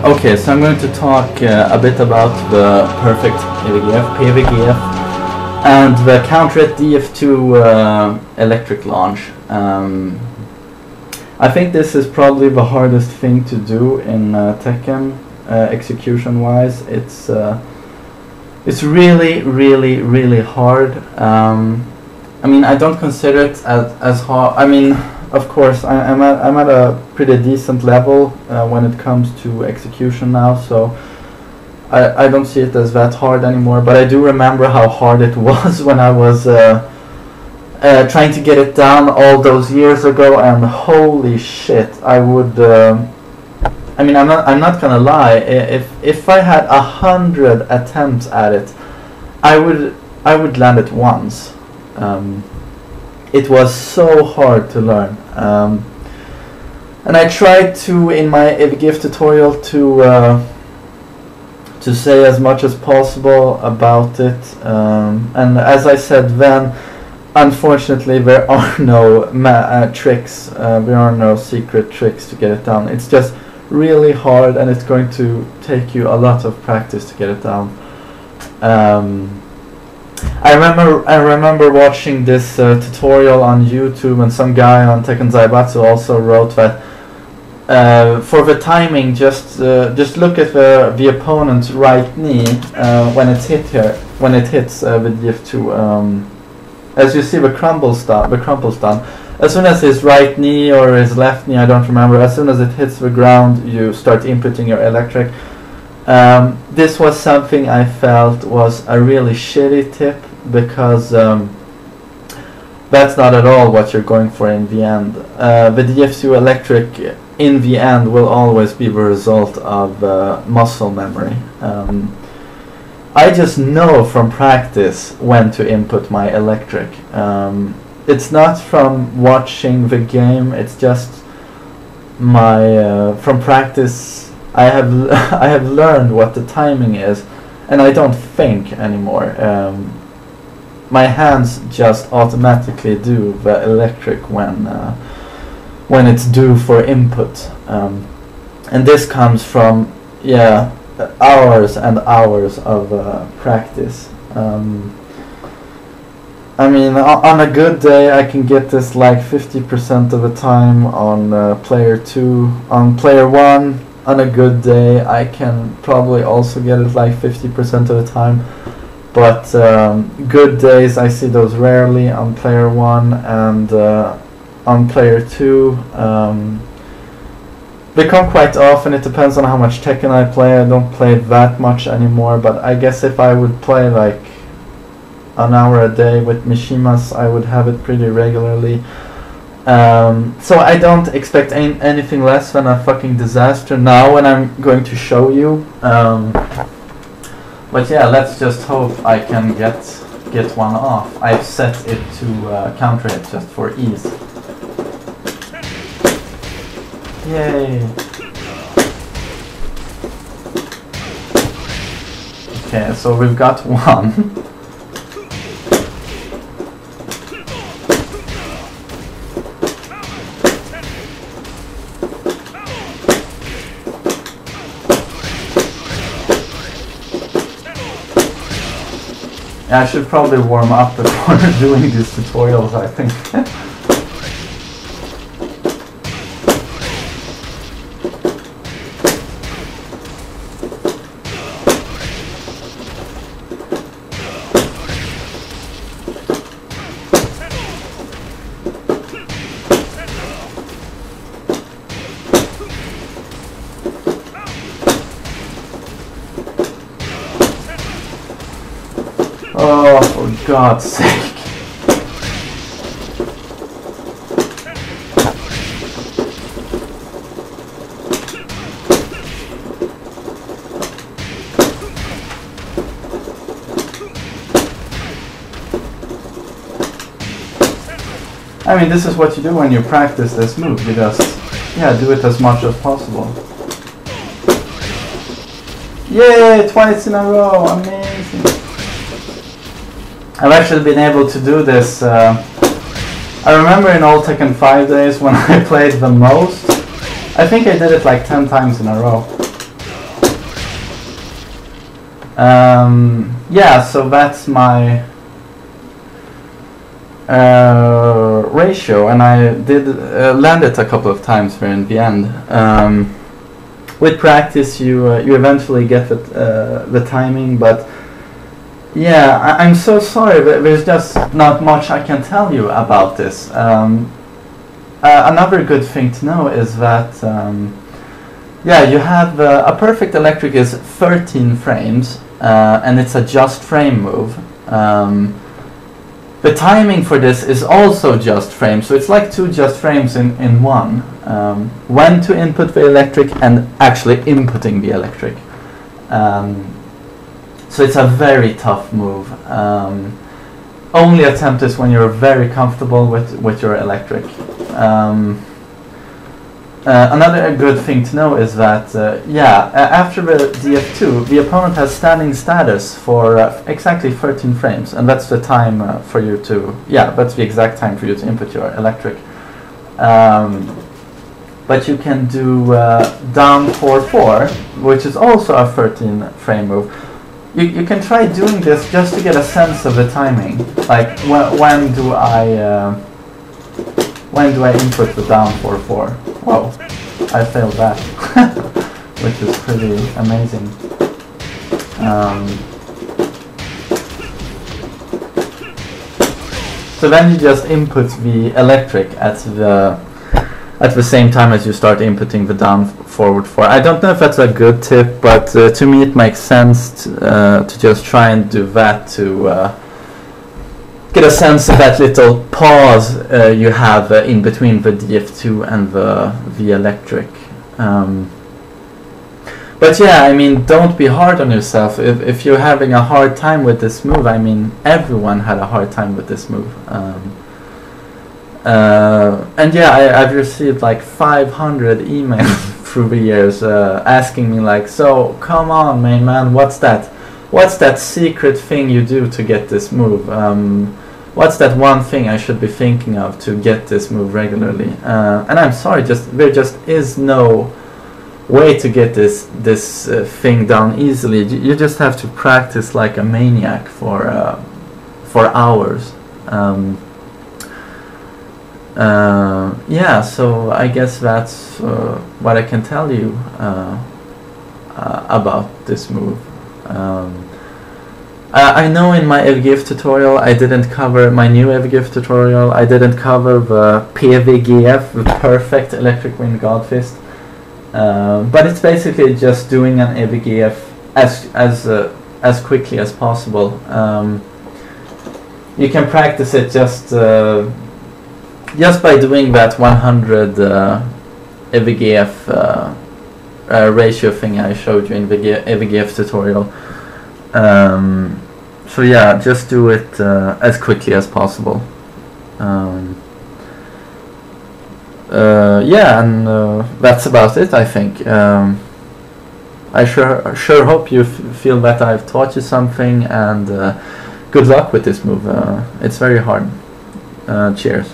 Okay, so I'm going to talk a bit about the perfect EWGF, PEWGF, and the counter at DF2 electric launch. I think this is probably the hardest thing to do in Tekken, execution-wise. It's really, really, really hard. I mean, I don't consider it as hard. I mean, of course, I'm at a pretty decent level when it comes to execution now, so I don't see it as that hard anymore. But I do remember how hard it was when I was trying to get it down all those years ago, and holy shit, I would. I mean, I'm not gonna lie. If I had 100 attempts at it, I would land it once. It was so hard to learn, and I tried to, in my EWGF tutorial, to say as much as possible about it, and as I said then, unfortunately there are no tricks, there are no secret tricks to get it down. It's just really hard, and it's going to take you a lot of practice to get it down. I remember watching this tutorial on YouTube, and some guy on Tekken Zaibatsu also wrote that for the timing, just look at the opponent's right knee when it's hit here, when it hits the DF2. As you see, the crumple stun. As soon as his right knee or his left knee, I don't remember, as soon as it hits the ground, you start inputting your electric. This was something I felt was a really shitty tip, because that's not at all what you're going for in the end. The DF2 electric in the end will always be the result of muscle memory. I just know from practice when to input my electric. It's not from watching the game, it's just my from practice. I have learned what the timing is, and I don't think anymore. My hands just automatically do the electric when it's due for input, and this comes from hours and hours of practice. I mean, on a good day, I can get this like 50% of the time on player 2. On player 1, on a good day, I can probably also get it like 50% of the time. But good days, I see those rarely on player 1, and on player 2 they come quite often. It depends on how much Tekken I play. I don't play that much anymore, but I guess if I would play like an hour a day with Mishimas, I would have it pretty regularly. So I don't expect anything less than a fucking disaster now when I'm going to show you. But yeah, let's just hope I can get one off. I've set it to counter it just for ease. Yay! Okay, so we've got one. I should probably warm up before doing these tutorials, I think. Oh, for God's sake. I mean, this is what you do when you practice this move. You just, do it as much as possible. Yay, twice in a row, amazing. I've actually been able to do this. I remember in old Tekken 5 days when I played the most. I think I did it like 10 times in a row. Yeah, so that's my ratio, and I did land it a couple of times here in the end. With practice, you eventually get the timing, but yeah, I'm so sorry, but there's just not much I can tell you about this. Another good thing to know is that yeah, you have a perfect electric is 13 frames, and it's a just frame move. The timing for this is also just frames, so it's like 2 just frames in one. When to input the electric and actually inputting the electric. So it's a very tough move. Only attempt this when you're very comfortable with your electric. Another good thing to know is that, yeah, after the DF2, the opponent has standing status for exactly 13 frames, and that's the time for you to, yeah, that's the exact time for you to input your electric. But you can do down 4-4, which is also a 13 frame move. You can try doing this just to get a sense of the timing. Like, when do I input the down 4-4? Whoa, I failed that, which is pretty amazing. So then you just input the electric at the same time as you start inputting the down forward 4. I don't know if that's a good tip, but to me it makes sense to just try and do that to get a sense of that little pause you have in between the DF2 and the electric. But yeah, I mean, don't be hard on yourself. If you're having a hard time with this move, I mean, everyone had a hard time with this move. And yeah, I've received like 500 emails through the years asking me like, so come on, main man, what's that secret thing you do to get this move? What's that one thing I should be thinking of to get this move regularly? And I'm sorry, there just is no way to get this thing down easily. You just have to practice like a maniac for hours. Yeah, so I guess that's what I can tell you about this move. I know in my EWGF tutorial I didn't cover my new EWGF tutorial. I didn't cover the PEWGF, the perfect electric wind god fist. But it's basically just doing an EWGF as quickly as possible. You can practice it just by doing that 100 EWGF ratio thing I showed you in the EWGF tutorial. So yeah, just do it as quickly as possible. Yeah, and that's about it, I think. I sure hope you feel that I've taught you something, and good luck with this move. It's very hard. Cheers.